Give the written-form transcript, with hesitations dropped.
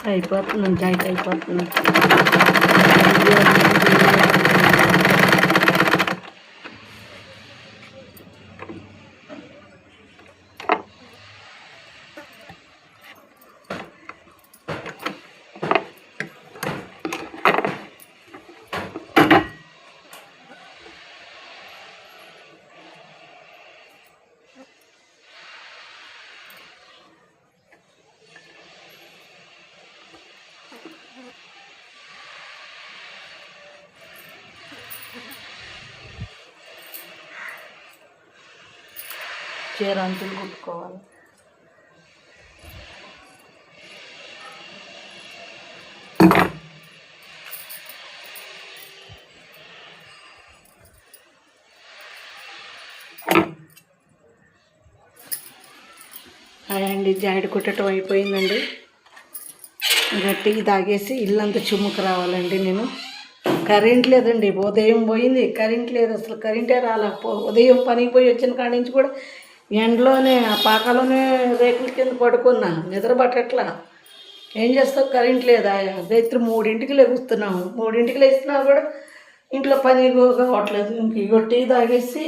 అయిపోతున్నాను, టైట్ అయిపోతున్నాను. చీర అంచులు కుట్టుకోవాలి. అండి జాయిడ్ కుట్టడం అయిపోయిందండి. గట్టిగా తాగేసి ఇల్లంతా చుమ్ముకు రావాలండి. నేను కరెంట్ లేదండి, ఉదయం పోయింది కరెంట్ లేదు, అసలు కరెంటే రాలే. ఉదయం పనికి పోయి వచ్చిన కాడి నుంచి కూడా ఎండలోనే ఆ పాకలోనే రేకుల కింద పడుకున్నా, నిద్ర పట్టట్లా. ఏం చేస్తావు, కరెంట్ లేదా. రాత్రి 3ంటికి లెగుస్తున్నాము, 3ంటికి లేస్తున్నా కూడా ఇంట్లో పని కావట్లేదు. ఇంక టీ తాగేసి